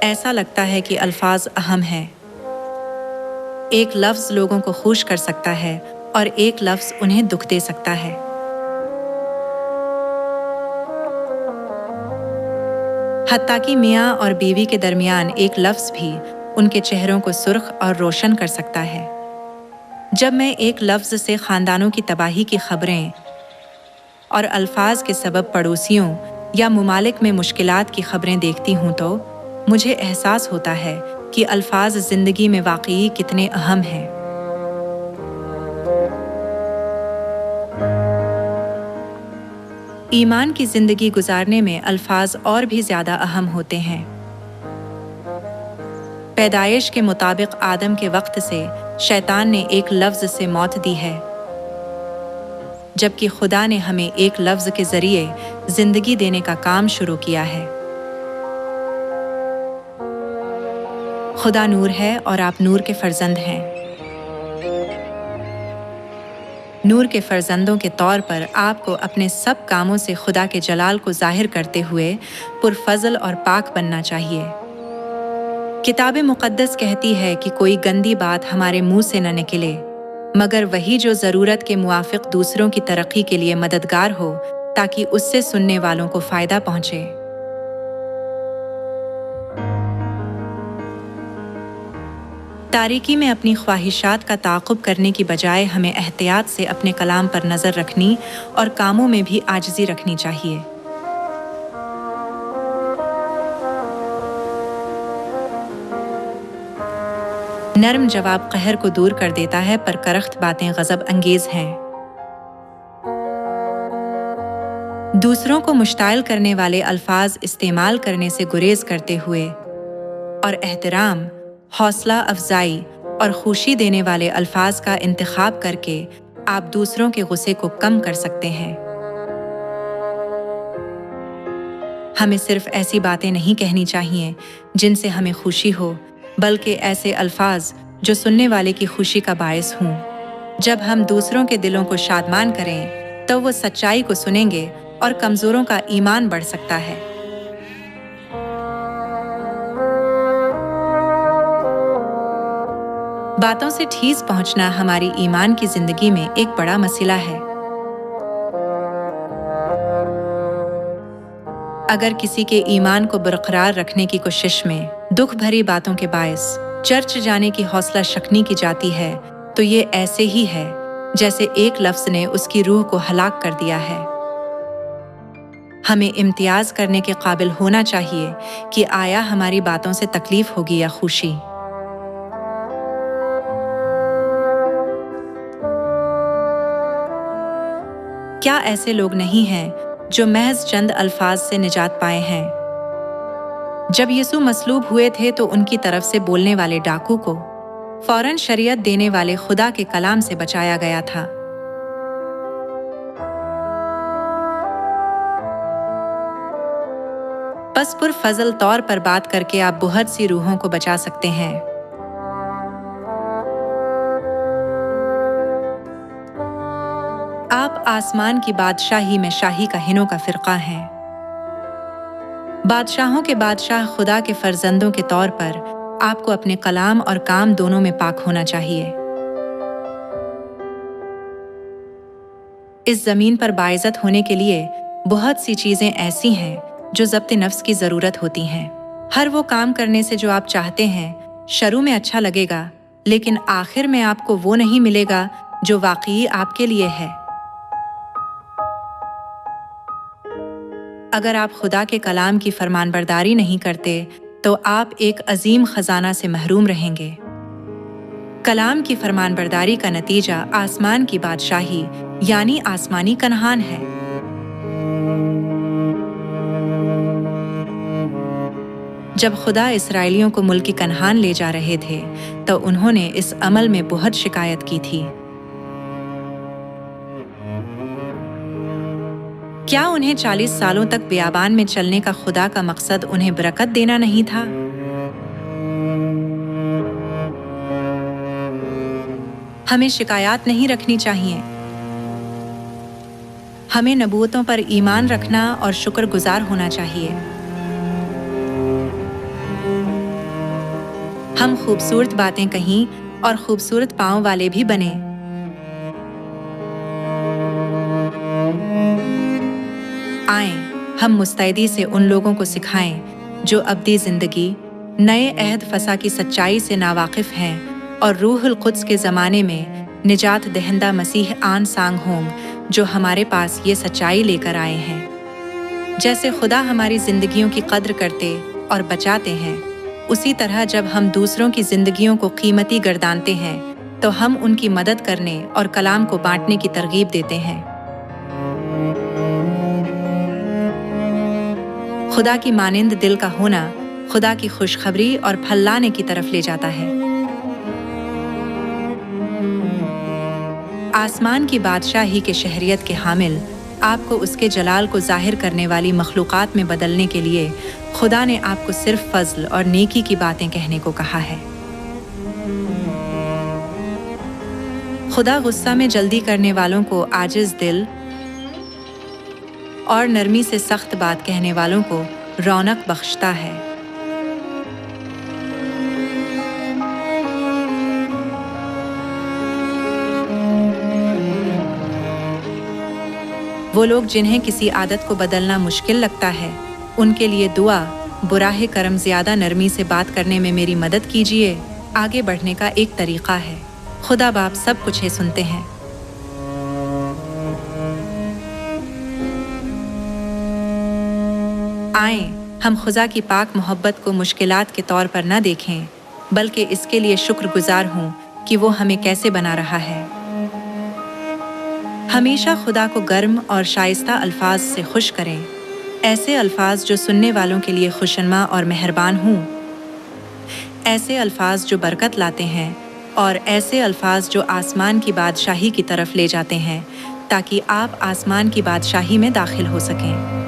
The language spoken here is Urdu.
ایسا لگتا ہے کہ الفاظ اہم ہیں۔ ایک لفظ لوگوں کو خوش کر سکتا ہے اور ایک لفظ انہیں دکھ دے سکتا ہے۔ حتیٰ کہ میاں اور بیوی کے درمیان ایک لفظ بھی ان کے چہروں کو سرخ اور روشن کر سکتا ہے۔ جب میں ایک لفظ سے خاندانوں کی تباہی کی خبریں اور الفاظ کے سبب پڑوسیوں یا ممالک میں مشکلات کی خبریں دیکھتی ہوں تو مجھے احساس ہوتا ہے کہ الفاظ زندگی میں واقعی کتنے اہم ہیں۔ ایمان کی زندگی گزارنے میں الفاظ اور بھی زیادہ اہم ہوتے ہیں۔ پیدائش کے مطابق آدم کے وقت سے شیطان نے ایک لفظ سے موت دی ہے، جبکہ خدا نے ہمیں ایک لفظ کے ذریعے زندگی دینے کا کام شروع کیا ہے۔ خدا نور ہے اور آپ نور کے فرزند ہیں۔ نور کے فرزندوں کے طور پر آپ کو اپنے سب کاموں سے خدا کے جلال کو ظاہر کرتے ہوئے پرفضل اور پاک بننا چاہیے۔ کتاب مقدس کہتی ہے کہ کوئی گندی بات ہمارے منہ سے نہ نکلے، مگر وہی جو ضرورت کے موافق دوسروں کی ترقی کے لیے مددگار ہو، تاکہ اس سے سننے والوں کو فائدہ پہنچے۔ تاریکی میں اپنی خواہشات کا تعاقب کرنے کی بجائے ہمیں احتیاط سے اپنے کلام پر نظر رکھنی اور کاموں میں بھی عاجزی رکھنی چاہیے۔ نرم جواب قہر کو دور کر دیتا ہے، پر کرخت باتیں غضب انگیز ہیں۔ دوسروں کو مشتعل کرنے والے الفاظ استعمال کرنے سے گریز کرتے ہوئے اور احترام، حوصلہ افزائی اور خوشی دینے والے الفاظ کا انتخاب کر کے آپ دوسروں کے غصے کو کم کر سکتے ہیں۔ ہمیں صرف ایسی باتیں نہیں کہنی چاہیے جن سے ہمیں خوشی ہو، بلکہ ایسے الفاظ جو سننے والے کی خوشی کا باعث ہوں۔ جب ہم دوسروں کے دلوں کو شادمان کریں تو وہ سچائی کو سنیں گے اور کمزوروں کا ایمان بڑھ سکتا ہے۔ باتوں سے ٹھیس پہنچنا ہماری ایمان کی زندگی میں ایک بڑا مسئلہ ہے۔ اگر کسی کے ایمان کو برقرار رکھنے کی کوشش میں دکھ بھری باتوں کے باعث چرچ جانے کی حوصلہ شکنی کی جاتی ہے، تو یہ ایسے ہی ہے جیسے ایک لفظ نے اس کی روح کو ہلاک کر دیا ہے۔ ہمیں امتیاز کرنے کے قابل ہونا چاہیے کہ آیا ہماری باتوں سے تکلیف ہوگی یا خوشی۔ کیا ایسے لوگ نہیں ہیں جو محض چند الفاظ سے نجات پائے ہیں؟ جب یسوع مصلوب ہوئے تھے تو ان کی طرف سے بولنے والے ڈاکو کو فوراً شریعت دینے والے خدا کے کلام سے بچایا گیا تھا۔ پس پرفضل طور پر بات کر کے آپ بہت سی روحوں کو بچا سکتے ہیں۔ آپ آسمان کی بادشاہی میں شاہی کہنوں کا فرقہ ہیں۔ بادشاہوں کے بادشاہ خدا کے فرزندوں کے طور پر آپ کو اپنے کلام اور کام دونوں میں پاک ہونا چاہیے۔ اس زمین پر باعزت ہونے کے لیے بہت سی چیزیں ایسی ہیں جو ضبط نفس کی ضرورت ہوتی ہیں۔ ہر وہ کام کرنے سے جو آپ چاہتے ہیں شروع میں اچھا لگے گا، لیکن آخر میں آپ کو وہ نہیں ملے گا جو واقعی آپ کے لیے ہے۔ اگر آپ خدا کے کلام کی فرمان برداری نہیں کرتے تو آپ ایک عظیم خزانہ سے محروم رہیں گے۔ کلام کی فرمان برداری کا نتیجہ آسمان کی بادشاہی یعنی آسمانی کنعان ہے۔ جب خدا اسرائیلیوں کو ملک کنعان لے جا رہے تھے تو انہوں نے اس عمل میں بہت شکایت کی تھی۔ کیا انہیں 40 سالوں تک بیابان میں چلنے کا خدا کا مقصد انہیں برکت دینا نہیں تھا؟ ہمیں شکایات نہیں رکھنی چاہیے۔ ہمیں نبوتوں پر ایمان رکھنا اور شکر گزار ہونا چاہیے۔ ہم خوبصورت باتیں کہیں اور خوبصورت پاؤں والے بھی بنیں۔ آئیں ہم مستعدی سے ان لوگوں کو سکھائیں جو ابدی زندگی، نئے عہد فسا کی سچائی سے ناواقف ہیں اور روح القدس کے زمانے میں نجات دہندہ مسیح آن سانگ ہوں جو ہمارے پاس یہ سچائی لے کر آئے ہیں۔ جیسے خدا ہماری زندگیوں کی قدر کرتے اور بچاتے ہیں، اسی طرح جب ہم دوسروں کی زندگیوں کو قیمتی گردانتے ہیں تو ہم ان کی مدد کرنے اور کلام کو بانٹنے کی ترغیب دیتے ہیں۔ خدا کی مانند دل کا ہونا خدا کی خوشخبری اور پھل لانے کی طرف لے جاتا ہے۔ آسمان کی بادشاہی کے شہریت کے حامل آپ کو اس کے جلال کو ظاہر کرنے والی مخلوقات میں بدلنے کے لیے خدا نے آپ کو صرف فضل اور نیکی کی باتیں کہنے کو کہا ہے۔ خدا غصہ میں جلدی کرنے والوں کو عاجز دل اور نرمی سے سخت بات کہنے والوں کو رونق بخشتا ہے۔ وہ لوگ جنہیں کسی عادت کو بدلنا مشکل لگتا ہے، ان کے لیے دعا، براہ کرم زیادہ نرمی سے بات کرنے میں میری مدد کیجیے، آگے بڑھنے کا ایک طریقہ ہے۔ خدا باپ سب کچھ سنتے ہیں۔ آئیں ہم خدا کی پاک محبت کو مشکلات کے طور پر نہ دیکھیں، بلکہ اس کے لیے شکر گزار ہوں کہ وہ ہمیں کیسے بنا رہا ہے۔ ہمیشہ خدا کو گرم اور شائستہ الفاظ سے خوش کریں، ایسے الفاظ جو سننے والوں کے لیے خوشنما اور مہربان ہوں، ایسے الفاظ جو برکت لاتے ہیں اور ایسے الفاظ جو آسمان کی بادشاہی کی طرف لے جاتے ہیں تاکہ آپ آسمان کی بادشاہی میں داخل ہو سکیں۔